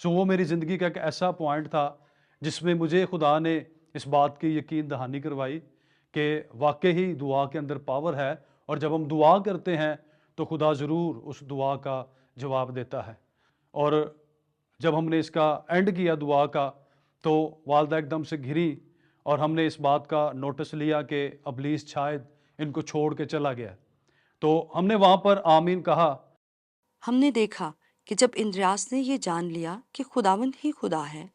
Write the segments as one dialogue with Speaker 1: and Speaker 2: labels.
Speaker 1: سو وہ میری زندگی کا ایک ایسا پوائنٹ تھا جس میں مجھے خدا نے اس بات کی یقین دہانی کروائی کہ واقعی دعا کے اندر پاور ہے، اور جب ہم دعا کرتے ہیں تو خدا ضرور اس دعا کا جواب دیتا ہے۔ اور جب ہم نے اس کا اینڈ کیا دعا کا تو والدہ ایک دم سے گھری، اور ہم نے اس بات کا نوٹس لیا کہ ابلیس شاید ان کو چھوڑ کے چلا گیا، تو ہم نے وہاں پر آمین کہا۔
Speaker 2: ہم نے دیکھا کہ جب اندریاس نے یہ جان لیا کہ خداوند ہی خدا ہے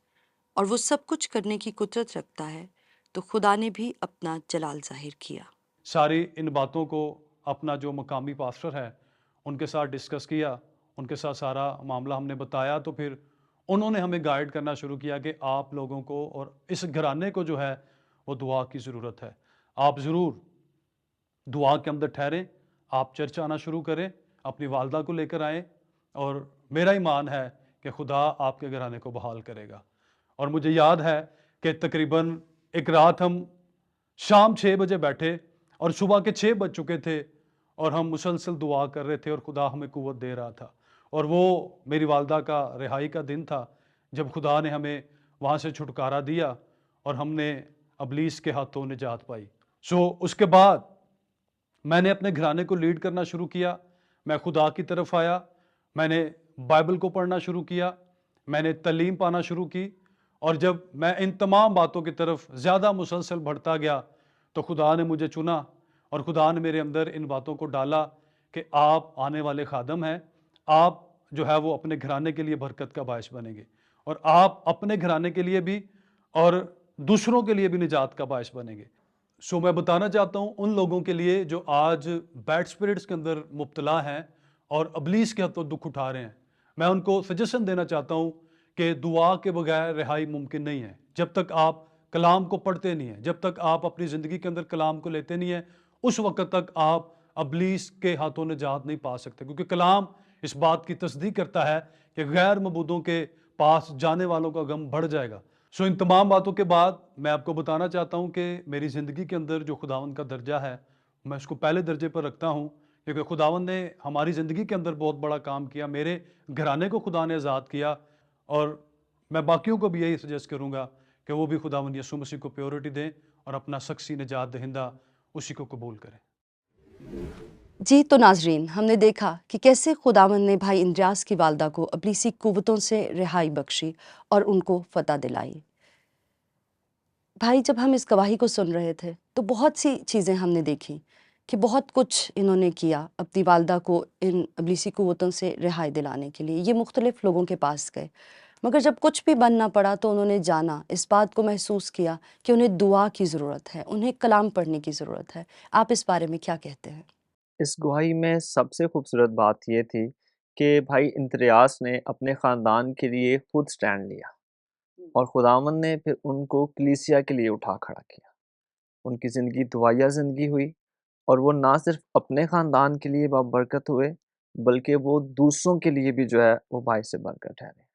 Speaker 2: اور وہ سب کچھ کرنے کی قدرت رکھتا ہے، تو خدا نے بھی اپنا جلال ظاہر کیا۔
Speaker 1: ساری ان باتوں کو اپنا جو مقامی پاسٹر ہے ان کے ساتھ ڈسکس کیا، ان کے ساتھ سارا معاملہ ہم نے بتایا، تو پھر انہوں نے ہمیں گائیڈ کرنا شروع کیا کہ آپ لوگوں کو اور اس گھرانے کو جو ہے وہ دعا کی ضرورت ہے، آپ ضرور دعا کے اندر ٹھہریں، آپ چرچ آنا شروع کریں، اپنی والدہ کو لے کر آئیں، اور میرا ایمان ہے کہ خدا آپ کے گھرانے کو بحال کرے گا۔ اور مجھے یاد ہے کہ تقریباً ایک رات ہم شام 6 بجے بیٹھے اور صبح کے 6 بج چکے تھے، اور ہم مسلسل دعا کر رہے تھے اور خدا ہمیں قوت دے رہا تھا، اور وہ میری والدہ کا رہائی کا دن تھا جب خدا نے ہمیں وہاں سے چھٹکارا دیا اور ہم نے ابلیس کے ہاتھوں نجات پائی۔ اس کے بعد میں نے اپنے گھرانے کو لیڈ کرنا شروع کیا، میں خدا کی طرف آیا، میں نے بائبل کو پڑھنا شروع کیا، میں نے تعلیم پانا شروع کی، اور جب میں ان تمام باتوں کی طرف زیادہ مسلسل بڑھتا گیا تو خدا نے مجھے چنا، اور خدا نے میرے اندر ان باتوں کو ڈالا کہ آپ آنے والے خادم ہیں، آپ جو ہے وہ اپنے گھرانے کے لیے برکت کا باعث بنیں گے، اور آپ اپنے گھرانے کے لیے بھی اور دوسروں کے لیے بھی نجات کا باعث بنیں گے۔ میں بتانا چاہتا ہوں ان لوگوں کے لیے جو آج بیڈ اسپرٹس کے اندر مبتلا ہیں اور ابلیس کے ہاتھوں دکھ اٹھا رہے ہیں، میں ان کو سجیشن دینا چاہتا ہوں کہ دعا کے بغیر رہائی ممکن نہیں ہے۔ جب تک آپ کلام کو پڑھتے نہیں ہیں، جب تک آپ اپنی زندگی کے اندر کلام کو لیتے نہیں ہیں، اس وقت تک آپ ابلیس کے ہاتھوں نجات نہیں پا سکتے، کیونکہ کلام اس بات کی تصدیق کرتا ہے کہ غیر معبودوں کے پاس جانے والوں کا غم بڑھ جائے گا۔ ان تمام باتوں کے بعد میں آپ کو بتانا چاہتا ہوں کہ میری زندگی کے اندر جو خداوند کا درجہ ہے میں اس کو پہلے درجے پر رکھتا ہوں، کیونکہ خداوند نے ہماری زندگی کے اندر بہت بڑا کام کیا، میرے گھرانے کو خدا نے آزاد کیا، اور میں باقیوں کو بھی یہی سجیسٹ کروں گا کہ وہ بھی خداوند یسوع مسیح کو پیورٹی دیں اور اپنا شخصی نجات دہندہ اسی کو قبول کریں۔
Speaker 2: جی تو ناظرین، ہم نے دیکھا کہ کیسے خداوند نے بھائی اندریاس کی والدہ کو ابلیسی قوتوں سے رہائی بخشی اور ان کو فتح دلائی۔ بھائی، جب ہم اس گواہی کو سن رہے تھے تو بہت سی چیزیں ہم نے دیکھی کہ بہت کچھ انہوں نے کیا اپنی والدہ کو ان ابلیسی قوتوں سے رہائی دلانے کے لیے۔ یہ مختلف لوگوں کے پاس گئے، مگر جب کچھ بھی بن نہ پڑا تو انہوں نے جانا، اس بات کو محسوس کیا کہ انہیں دعا کی ضرورت ہے، انہیں کلام پڑھنے کی ضرورت ہے۔ آپ اس بارے میں کیا کہتے ہیں؟
Speaker 3: اس گواہی میں سب سے خوبصورت بات یہ تھی کہ بھائی اندریاس نے اپنے خاندان کے لیے خود سٹینڈ لیا، اور خداوند نے پھر ان کو کلیسیا کے لیے اٹھا کھڑا کیا۔ ان کی زندگی دعائیہ زندگی ہوئی، اور وہ نہ صرف اپنے خاندان کے لیے بابرکت ہوئے بلکہ وہ دوسروں کے لیے بھی جو ہے وہ باعث برکت ٹھہرے۔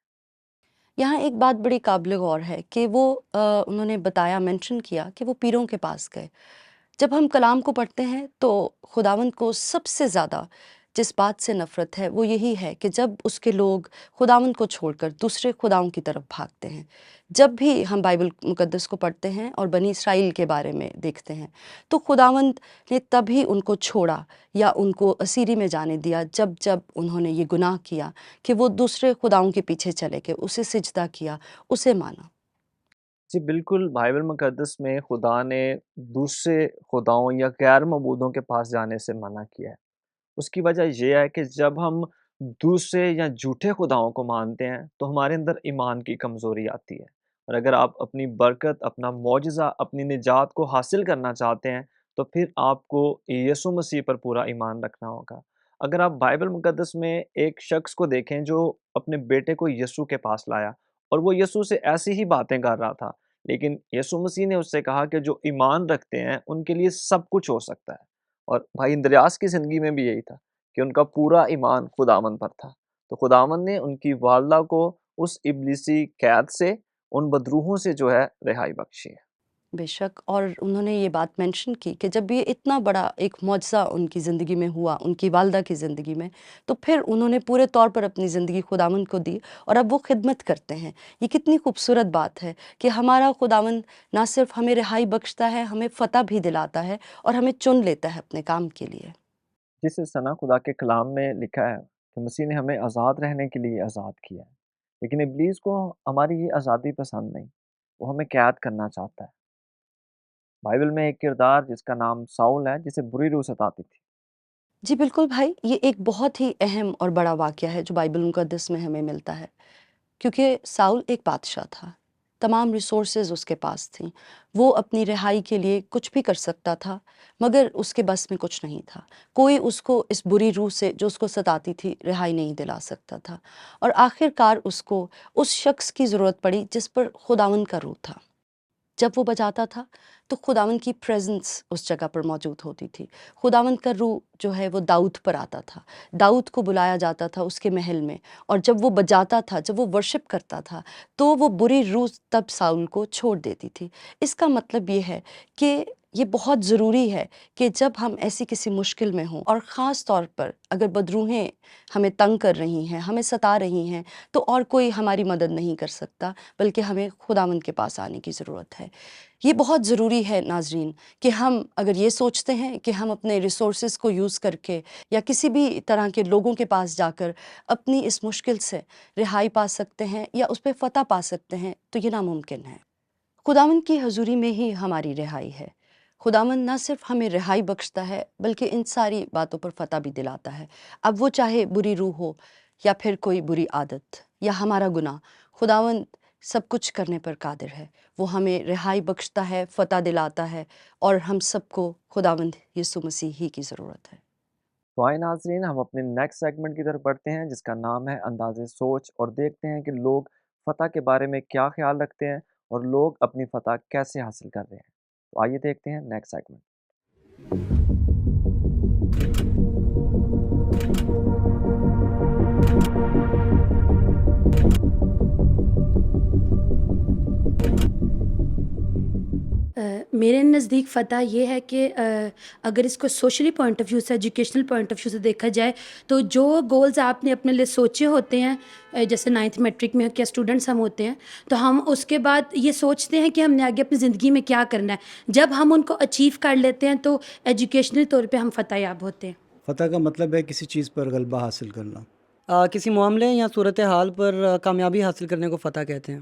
Speaker 2: یہاں ایک بات بڑی قابل غور ہے کہ وہ انہوں نے بتایا، مینشن کیا کہ وہ پیروں کے پاس گئے۔ جب ہم کلام کو پڑھتے ہیں تو خداوند کو سب سے زیادہ جس بات سے نفرت ہے وہ یہی ہے کہ جب اس کے لوگ خداوند کو چھوڑ کر دوسرے خداؤں کی طرف بھاگتے ہیں۔ جب بھی ہم بائبل مقدس کو پڑھتے ہیں اور بنی اسرائیل کے بارے میں دیکھتے ہیں تو خداوند نے تبھی ان کو چھوڑا یا ان کو اسیری میں جانے دیا جب انہوں نے یہ گناہ کیا کہ وہ دوسرے خداؤں کے پیچھے چلے گئے، اسے سجدہ کیا، اسے مانا۔
Speaker 3: جی بالکل، بائبل مقدس میں خدا نے دوسرے خداؤں یا غیر معبودوں کے پاس جانے سے منع کیا ہے۔ اس کی وجہ یہ ہے کہ جب ہم دوسرے یا جھوٹے خداؤں کو مانتے ہیں تو ہمارے اندر ایمان کی کمزوری آتی ہے، اور اگر آپ اپنی برکت، اپنا معجزہ، اپنی نجات کو حاصل کرنا چاہتے ہیں تو پھر آپ کو یسوع مسیح پر پورا ایمان رکھنا ہوگا۔ اگر آپ بائبل مقدس میں ایک شخص کو دیکھیں جو اپنے بیٹے کو یسوع کے پاس لایا، اور وہ یسوع سے ایسی ہی باتیں کر رہا تھا، لیکن یسوع مسیح نے اس سے کہا کہ جو ایمان رکھتے ہیں ان کے لیے سب کچھ ہو سکتا ہے۔ اور بھائی اندریاس کی زندگی میں بھی یہی تھا کہ ان کا پورا ایمان خداوند پر تھا، تو خداوند نے ان کی والدہ کو اس ابلیسی قید سے، ان بدروحوں سے جو ہے رہائی بخشی ہے۔
Speaker 2: بے شک، اور انہوں نے یہ بات مینشن کی کہ جب یہ اتنا بڑا ایک معجزہ ان کی زندگی میں ہوا، ان کی والدہ کی زندگی میں، تو پھر انہوں نے پورے طور پر اپنی زندگی خداوند کو دی اور اب وہ خدمت کرتے ہیں۔ یہ کتنی خوبصورت بات ہے کہ ہمارا خداوند نہ صرف ہمیں رہائی بخشتا ہے، ہمیں فتح بھی دلاتا ہے اور ہمیں چن لیتا ہے اپنے کام کے لیے۔
Speaker 3: جس ثنا خدا کے کلام میں لکھا ہے کہ مسیح نے ہمیں آزاد رہنے کے لیے آزاد کیا ہے، لیکن ابلیس کو ہماری یہ آزادی پسند نہیں، وہ ہمیں قید کرنا چاہتا ہے۔ بائبل میں ایک کردار جس کا نام ساؤل ہے، جسے بری روح ستاتی تھی۔
Speaker 2: جی بالکل بھائی، یہ ایک بہت ہی اہم اور بڑا واقعہ ہے جو بائبل المقدس میں ہمیں ملتا ہے، کیونکہ ساؤل ایک بادشاہ تھا، تمام ریسورسز اس کے پاس تھیں، وہ اپنی رہائی کے لیے کچھ بھی کر سکتا تھا، مگر اس کے بس میں کچھ نہیں تھا۔ کوئی اس کو اس بری روح سے جو اس کو ستاتی تھی رہائی نہیں دلا سکتا تھا، اور آخر کار اس کو اس شخص کی ضرورت پڑی جس پر خداوند کا روح تھا۔ جب وہ بجاتا تھا تو خداوند کی پریزنس اس جگہ پر موجود ہوتی تھی۔ خداوند کا روح جو ہے وہ داؤد پر آتا تھا، داؤد کو بلایا جاتا تھا اس کے محل میں، اور جب وہ بجاتا تھا، جب وہ ورشپ کرتا تھا، تو وہ بری روح تب ساؤل کو چھوڑ دیتی تھی۔ اس کا مطلب یہ ہے کہ یہ بہت ضروری ہے کہ جب ہم ایسی کسی مشکل میں ہوں، اور خاص طور پر اگر بدروحیں ہمیں تنگ کر رہی ہیں، ہمیں ستا رہی ہیں، تو اور کوئی ہماری مدد نہیں کر سکتا، بلکہ ہمیں خداوند کے پاس آنے کی ضرورت ہے۔ یہ بہت ضروری ہے ناظرین کہ ہم اگر یہ سوچتے ہیں کہ ہم اپنے ریسورسز کو یوز کر کے یا کسی بھی طرح کے لوگوں کے پاس جا کر اپنی اس مشکل سے رہائی پا سکتے ہیں یا اس پہ فتح پا سکتے ہیں، تو یہ ناممکن ہے۔ خداوند کی حضوری میں ہی ہماری رہائی ہے۔ خداوند نہ صرف ہمیں رہائی بخشتا ہے بلکہ ان ساری باتوں پر فتح بھی دلاتا ہے، اب وہ چاہے بری روح ہو یا پھر کوئی بری عادت یا ہمارا گناہ، خداوند سب کچھ کرنے پر قادر ہے۔ وہ ہمیں رہائی بخشتا ہے، فتح دلاتا ہے، اور ہم سب کو خداوند یسوع مسیح ہی کی ضرورت ہے۔
Speaker 3: تو آئے ناظرین، ہم اپنے نیکسٹ سیگمنٹ کی طرف بڑھتے ہیں جس کا نام ہے انداز سوچ، اور دیکھتے ہیں کہ لوگ فتح کے بارے میں کیا خیال رکھتے ہیں اور لوگ اپنی فتح کیسے حاصل کر رہے ہیں۔ تو آئیے دیکھتے ہیں نیکسٹ سیگمنٹ۔
Speaker 4: میرے نزدیک فتح یہ ہے کہ اگر اس کو سوشلی پوائنٹ آف ویو سے، ایجوکیشنل پوائنٹ آف ویو سے دیکھا جائے، تو جو گولز آپ نے اپنے لیے سوچے ہوتے ہیں، جیسے 9th میٹرک میں کیا اسٹوڈنٹس ہم ہوتے ہیں، تو ہم اس کے بعد یہ سوچتے ہیں کہ ہم نے آگے اپنی زندگی میں کیا کرنا ہے۔ جب ہم ان کو اچیو کر لیتے ہیں تو ایجوکیشنل طور پہ ہم فتح یاب ہوتے ہیں۔
Speaker 5: فتح کا مطلب ہے کسی چیز پر غلبہ حاصل کرنا،
Speaker 6: کسی معاملے یا صورتحال پر کامیابی حاصل کرنے کو فتح کہتے ہیں۔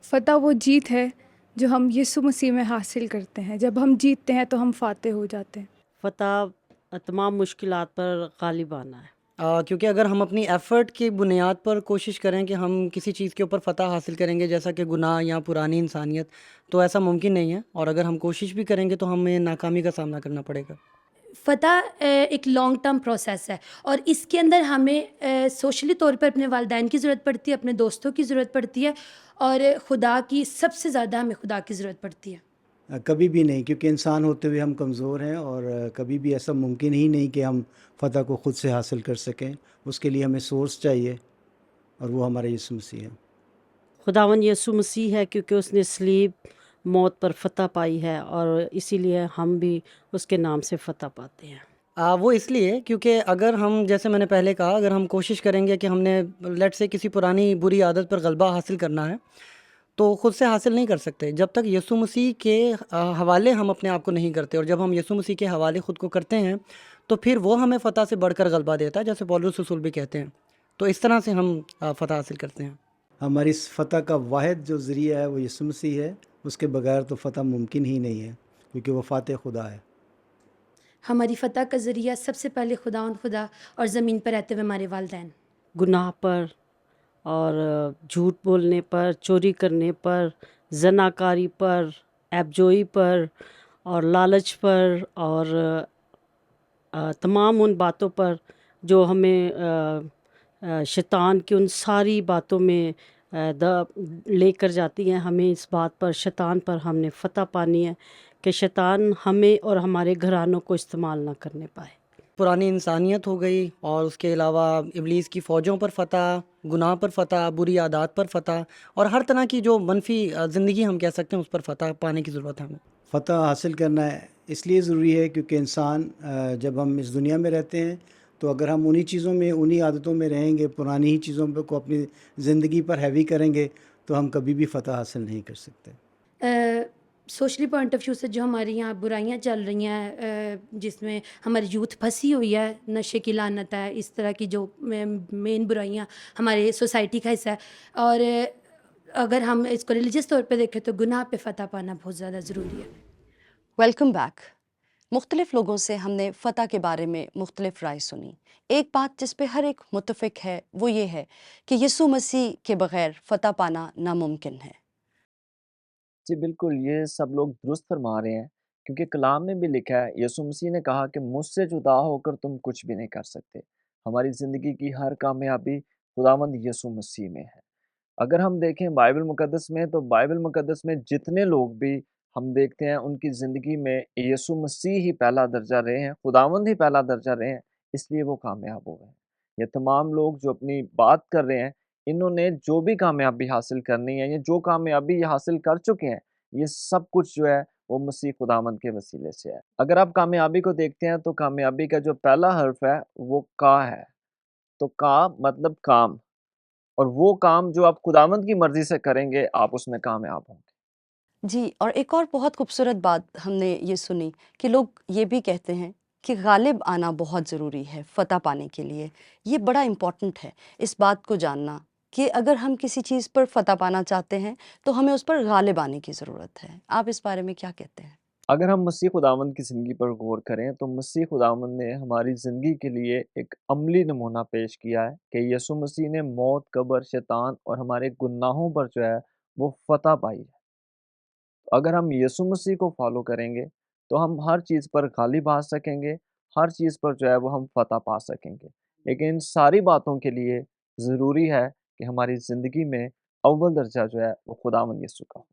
Speaker 7: فتح وہ جیت ہے جو ہم یسوع مسیح میں حاصل کرتے ہیں۔ جب ہم جیتتے ہیں تو ہم فاتح ہو جاتے ہیں۔
Speaker 8: فتح تمام مشکلات پر غالب آنا ہے۔
Speaker 6: کیونکہ اگر ہم اپنی ایفرٹ کی بنیاد پر کوشش کریں کہ ہم کسی چیز کے اوپر فتح حاصل کریں گے، جیسا کہ گناہ یا پرانی انسانیت، تو ایسا ممکن نہیں ہے، اور اگر ہم کوشش بھی کریں گے تو ہمیں ناکامی کا سامنا کرنا پڑے گا۔
Speaker 4: فتح ایک لانگ ٹرم پروسیس ہے، اور اس کے اندر ہمیں سوشلی طور پر اپنے والدین کی ضرورت پڑتی ہے، اپنے دوستوں کی ضرورت پڑتی ہے، اور خدا کی سب سے زیادہ ہمیں خدا کی ضرورت پڑتی ہے۔
Speaker 5: کبھی بھی نہیں، کیونکہ انسان ہوتے ہوئے ہم کمزور ہیں، اور کبھی بھی ایسا ممکن ہی نہیں کہ ہم فتح کو خود سے حاصل کر سکیں۔ اس کے لیے ہمیں سورس چاہیے، اور وہ ہمارا یسوع مسیح ہے۔
Speaker 8: خداوند یسوع مسیح ہے، کیونکہ اس نے صلیب موت پر فتح پائی ہے، اور اسی لیے ہم بھی اس کے نام سے فتح پاتے ہیں۔
Speaker 6: وہ اس لیے کیونکہ اگر ہم، جیسے میں نے پہلے کہا، اگر ہم کوشش کریں گے کہ ہم نے لیٹ سے کسی پرانی بری عادت پر غلبہ حاصل کرنا ہے، تو خود سے حاصل نہیں کر سکتے جب تک یسوع مسیح کے حوالے ہم اپنے آپ کو نہیں کرتے۔ اور جب ہم یسوع مسیح کے حوالے خود کو کرتے ہیں تو پھر وہ ہمیں فتح سے بڑھ کر غلبہ دیتا ہے، جیسے پولس رسول بھی کہتے ہیں۔ تو اس طرح سے ہم فتح حاصل کرتے ہیں۔
Speaker 5: ہماری اس فتح کا واحد جو ذریعہ ہے وہ یسوع مسیح ہے، اس کے بغیر تو فتح ممکن ہی نہیں ہے، کیونکہ وہ فاتح خدا ہے۔
Speaker 4: ہماری فتح کا ذریعہ سب سے پہلے خدا اور زمین پر رہتے ہوئے ہمارے والدین۔
Speaker 8: گناہ پر اور جھوٹ بولنے پر، چوری کرنے پر، زناکاری پر، عیب جوئی پر اور لالچ پر، اور تمام ان باتوں پر جو ہمیں شیطان کی ان ساری باتوں میں لے کر جاتی ہیں۔ ہمیں اس بات پر، شیطان پر ہم نے فتح پانی ہے کہ شیطان ہمیں اور ہمارے گھرانوں کو استعمال نہ کرنے پائے۔
Speaker 6: پرانی انسانیت ہو گئی، اور اس کے علاوہ ابلیس کی فوجوں پر فتح، گناہ پر فتح، بری عادات پر فتح، اور ہر طرح کی جو منفی زندگی ہم کہہ سکتے ہیں اس پر فتح پانے کی ضرورت ہے ہمیں۔
Speaker 5: فتح حاصل کرنا اس لیے ضروری ہے کیونکہ انسان جب ہم اس دنیا میں رہتے ہیں تو اگر ہم انہی چیزوں میں، انہی عادتوں میں رہیں گے، پرانی ہی چیزوں پہ کو اپنی زندگی پر ہیوی کریں گے تو ہم کبھی بھی فتح حاصل نہیں کر سکتے۔
Speaker 4: سوشلی پوائنٹ آف ویو سے جو ہمارے یہاں برائیاں چل رہی ہیں، جس میں ہماری یوتھ پھنسی ہوئی ہے، نشے کی لعنت ہے، اس طرح کی جو مین برائیاں ہمارے سوسائٹی کا حصہ ہے، اور اگر ہم اس کو ریلیجس طور پہ دیکھیں تو گناہ پہ فتح پانا بہت زیادہ ضروری ہے۔
Speaker 2: Welcome back. مختلف لوگوں سے ہم نے فتح کے بارے میں مختلف رائے سنی۔ ایک بات جس پہ ہر ایک متفق ہے وہ یہ ہے کہ یسوع مسیح کے بغیر فتح پانا ناممکن ہے۔
Speaker 3: جی بالکل، یہ سب لوگ درست فرما رہے ہیں، کیونکہ کلام میں بھی لکھا ہے، یسوع مسیح نے کہا کہ مجھ سے جدا ہو کر تم کچھ بھی نہیں کر سکتے۔ ہماری زندگی کی ہر کامیابی خداوند یسوع مسیح میں ہے۔ اگر ہم دیکھیں بائبل مقدس میں، تو بائبل مقدس میں جتنے لوگ بھی ہم دیکھتے ہیں ان کی زندگی میں یسوع مسیح ہی پہلا درجہ رہے ہیں، خداوند ہی پہلا درجہ رہے ہیں، اس لیے وہ کامیاب ہو گئے ہیں۔ یہ تمام لوگ جو اپنی بات کر رہے ہیں، انہوں نے جو بھی کامیابی حاصل کرنی ہے یا جو کامیابی یہ حاصل کر چکے ہیں، یہ سب کچھ جو ہے وہ مسیح خداوند کے وسیلے سے ہے۔ اگر آپ کامیابی کو دیکھتے ہیں تو کامیابی کا جو پہلا حرف ہے وہ کا ہے، تو کا مطلب کام، اور وہ کام جو آپ خداوند کی مرضی سے کریں گے آپ اس میں کامیاب ہوں گے۔
Speaker 2: جی، اور ایک اور بہت خوبصورت بات ہم نے یہ سنی کہ لوگ یہ بھی کہتے ہیں کہ غالب آنا بہت ضروری ہے فتح پانے کے لیے۔ یہ بڑا امپورٹنٹ ہے اس بات کو جاننا کہ اگر ہم کسی چیز پر فتح پانا چاہتے ہیں تو ہمیں اس پر غالب آنے کی ضرورت ہے۔ آپ اس بارے میں کیا کہتے ہیں؟
Speaker 3: اگر ہم مسیح خداوند کی زندگی پر غور کریں تو مسیح خداوند نے ہماری زندگی کے لیے ایک عملی نمونہ پیش کیا ہے کہ یسوع مسیح نے موت، قبر، شیطان اور ہمارے گناہوں پر جو ہے وہ فتح پائی ہے۔ اگر ہم یسوع مسیح کو فالو کریں گے تو ہم ہر چیز پر غالب آ سکیں گے، ہر چیز پر جو ہے وہ ہم فتح پا سکیں گے۔ لیکن ان ساری باتوں کے لیے ضروری ہے کہ ہماری زندگی میں اول درجہ جو ہے وہ خداوند یسوع کا ہو۔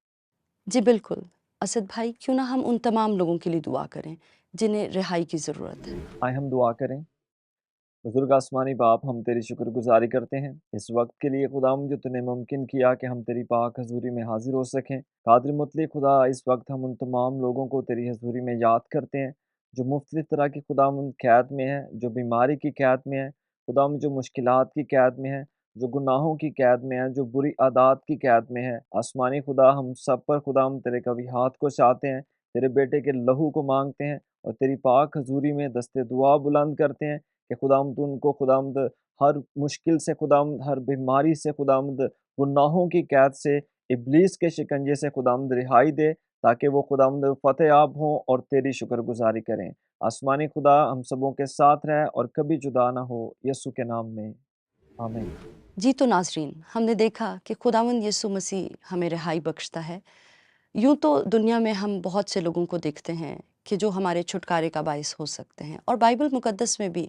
Speaker 2: جی بالکل۔ اسد بھائی، کیوں نہ ہم ان تمام لوگوں کے لیے دعا کریں جنہیں رہائی کی ضرورت ہے۔
Speaker 3: آئے ہم دعا کریں۔ بزرگ آسمانی باپ، ہم تیری شکر گزاری کرتے ہیں اس وقت کے لیے خداوند جو تو نے ممکن کیا کہ ہم تیری پاک حضوری میں حاضر ہو سکیں۔ قادر مطلق خدا، اس وقت ہم ان تمام لوگوں کو تیری حضوری میں یاد کرتے ہیں جو مختلف طرح کی خداوند قید میں ہیں، جو بیماری کی قید میں ہیں، خداوند جو مشکلات کی قید میں ہیں، جو گناہوں کی قید میں ہیں، جو بری عادات کی قید میں ہیں۔ آسمانی خدا، ہم سب پر خداوند تیرے کبھی ہاتھ کو چاہتے ہیں، تیرے بیٹے کے لہو کو مانگتے ہیں اور تیری پاک حضوری میں دست دعا بلند کرتے ہیں کہ خداوند ان کو خداوند ہر مشکل سے، خداوند ہر بیماری سے، خداوند گناہوں کی قید سے، ابلیس کے شکنجے سے خداوند رہائی دے، تاکہ وہ خداوند فتح یاب ہوں اور تیری شکر گزاری کریں۔ آسمانی خدا ہم سبوں کے ساتھ رہے اور کبھی جدا نہ ہو، یسوع کے نام میں آمین۔
Speaker 2: جی تو ناظرین، ہم نے دیکھا کہ خداوند یسوع مسیح ہمیں رہائی بخشتا ہے۔ یوں تو دنیا میں ہم بہت سے لوگوں کو دیکھتے ہیں کہ جو ہمارے چھٹکارے کا باعث ہو سکتے ہیں، اور بائبل مقدس میں بھی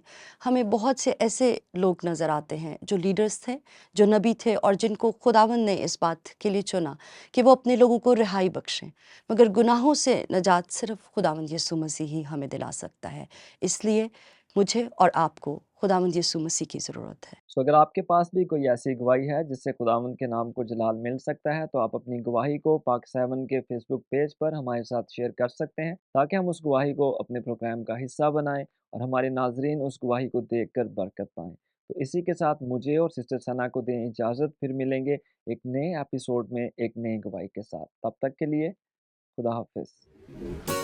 Speaker 2: ہمیں بہت سے ایسے لوگ نظر آتے ہیں جو لیڈرز تھے، جو نبی تھے، اور جن کو خداوند نے اس بات کے لیے چنا کہ وہ اپنے لوگوں کو رہائی بخشیں۔ مگر گناہوں سے نجات صرف خداوند یسوع مسیح ہی ہمیں دلا سکتا ہے۔ اس لیے مجھے اور آپ کو خداوند یسوع مسیح کی ضرورت ہے۔
Speaker 3: اگر آپ کے پاس بھی کوئی ایسی گواہی ہے جس سے خداوند کے نام کو جلال مل سکتا ہے تو آپ اپنی گواہی کو پاک 7 کے فیس بک پیج پر ہمارے ساتھ شیئر کر سکتے ہیں، تاکہ ہم اس گواہی کو اپنے پروگرام کا حصہ بنائیں اور ہمارے ناظرین اس گواہی کو دیکھ کر برکت پائیں۔ تو اسی کے ساتھ مجھے اور سسٹر ثنا کو دیں اجازت، پھر ملیں گے ایک نئے ایپیسوڈ میں ایک نئی گواہی کے ساتھ۔ تب تک کے لیے خدا حافظ۔